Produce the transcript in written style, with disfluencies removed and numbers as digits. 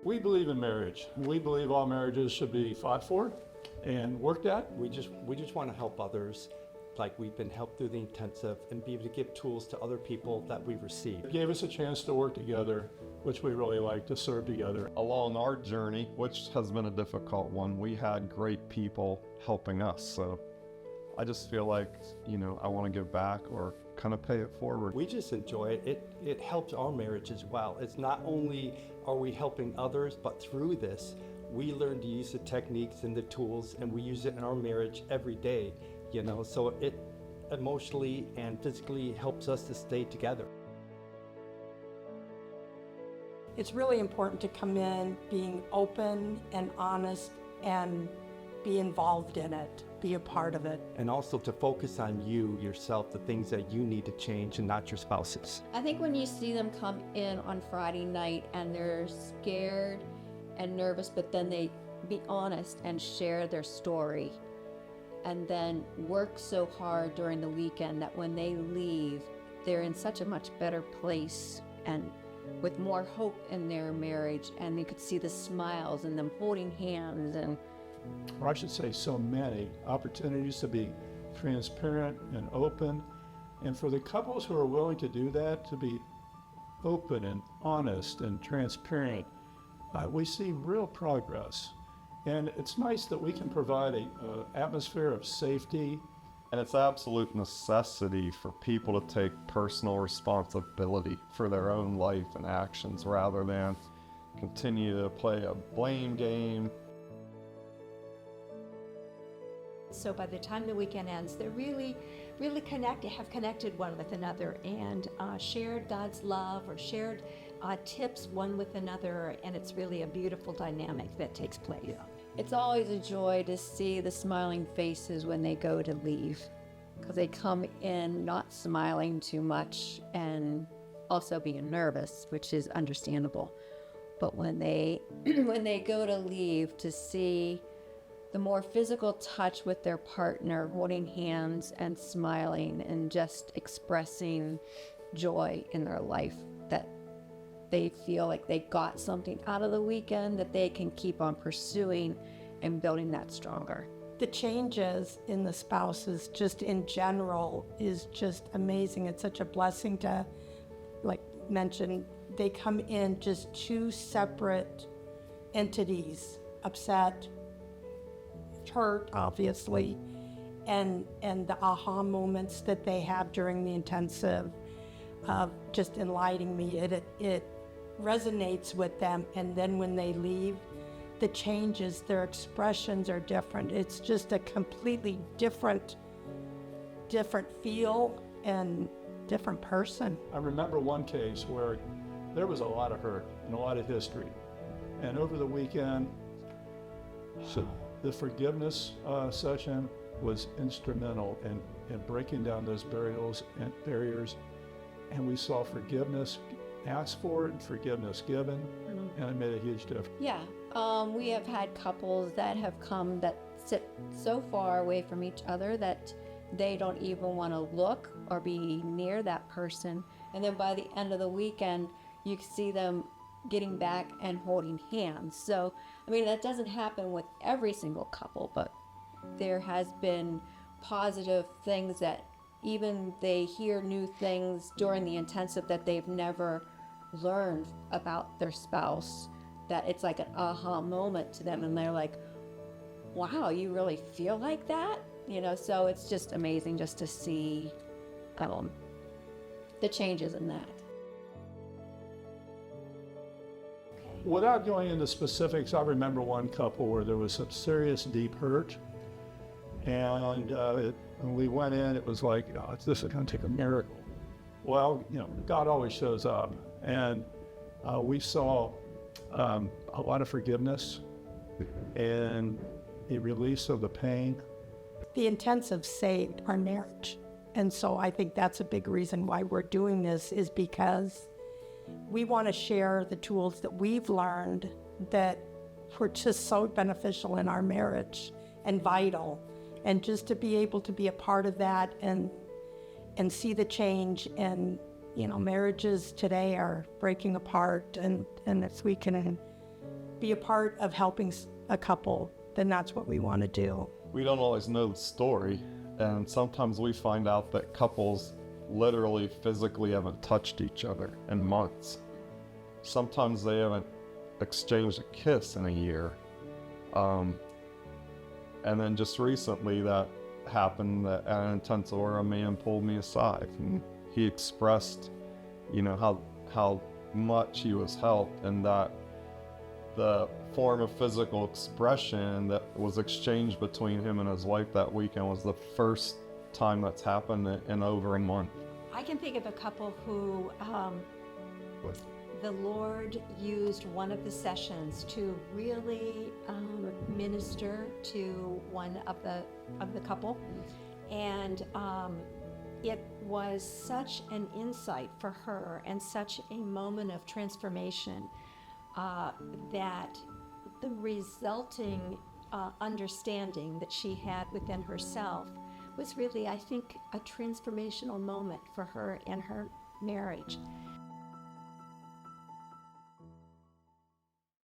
We believe in marriage. We believe all marriages should be fought for and worked at. We just want to help others, like we've been helped through the intensive, and be able to give tools to other people that we've received. It gave us a chance to work together, which we really like, to serve together. Along our journey, which has been a difficult one, we had great people helping us. So I just feel like, I want to give back or kind of pay it forward. We just enjoy it. It helps our marriage as well. It's not only are we helping others, but through this, we learn to use the techniques and the tools, and we use it in our marriage every day, so it emotionally and physically helps us to stay together. It's really important to come in being open and honest and be involved in it, be a part of it. And also to focus on you, yourself, the things that you need to change and not your spouses. I think when you see them come in on Friday night and they're scared and nervous, but then they be honest and share their story and then work so hard during the weekend that when they leave, they're in such a much better place and with more hope in their marriage, and you could see the smiles and them holding hands or I should say so many opportunities to be transparent and open. And for the couples who are willing to do that, to be open and honest and transparent, we see real progress. And it's nice that we can provide an atmosphere of safety. And it's absolute necessity for people to take personal responsibility for their own life and actions rather than continue to play a blame game. So by the time the weekend ends, they're really connected, have connected one with another, and shared God's love or shared tips one with another, and it's really a beautiful dynamic that takes place. Yeah. It's always a joy to see the smiling faces when they go to leave, because they come in not smiling too much and also being nervous, which is understandable. But when they go to leave, to see the more physical touch with their partner, holding hands and smiling and just expressing joy in their life, that they feel like they got something out of the weekend that they can keep on pursuing and building that stronger. The changes in the spouses just in general is just amazing. It's such a blessing to, like mentioned, they come in just two separate entities, upset, hurt, obviously, and the aha moments that they have during the intensive just enlightening me. It resonates with them, and then when they leave, the changes, their expressions are different. It's just a completely different feel and different person. I remember one case where there was a lot of hurt and a lot of history. And over the weekend, the forgiveness session was instrumental in breaking down those barriers. And we saw forgiveness asked for and forgiveness given, and it made a huge difference. Yeah, we have had couples that have come that sit so far away from each other that they don't even want to look or be near that person. And then by the end of the weekend, you see them getting back and holding hands. So, I mean, that doesn't happen with every single couple, but there has been positive things that even they hear new things during the intensive that they've never learned about their spouse, that it's like an aha moment to them, and they're like, wow, you really feel like that? So it's just amazing just to see the changes in that. Without going into specifics, I remember one couple where there was some serious deep hurt, and when we went in, it was like, this is going to take a miracle. Well, God always shows up, and we saw a lot of forgiveness and a release of the pain. The intensive saved our marriage. And so I think that's a big reason why we're doing this, is because we want to share the tools that we've learned that were just so beneficial in our marriage and vital. And just to be able to be a part of that and see the change. And, marriages today are breaking apart. And if we can be a part of helping a couple, then that's what we want to do. We don't always know the story, and sometimes we find out that couples literally physically haven't touched each other in months. Sometimes they haven't exchanged a kiss in a year. And then just recently that happened at an intensive where a man pulled me aside and he expressed, you know, how much he was helped, and that the form of physical expression that was exchanged between him and his wife that weekend was the first time that's happened in over a month. I can think of a couple who the Lord used one of the sessions to really minister to one of the couple, and it was such an insight for her and such a moment of transformation that the resulting understanding that she had within herself was really, I think, a transformational moment for her and her marriage.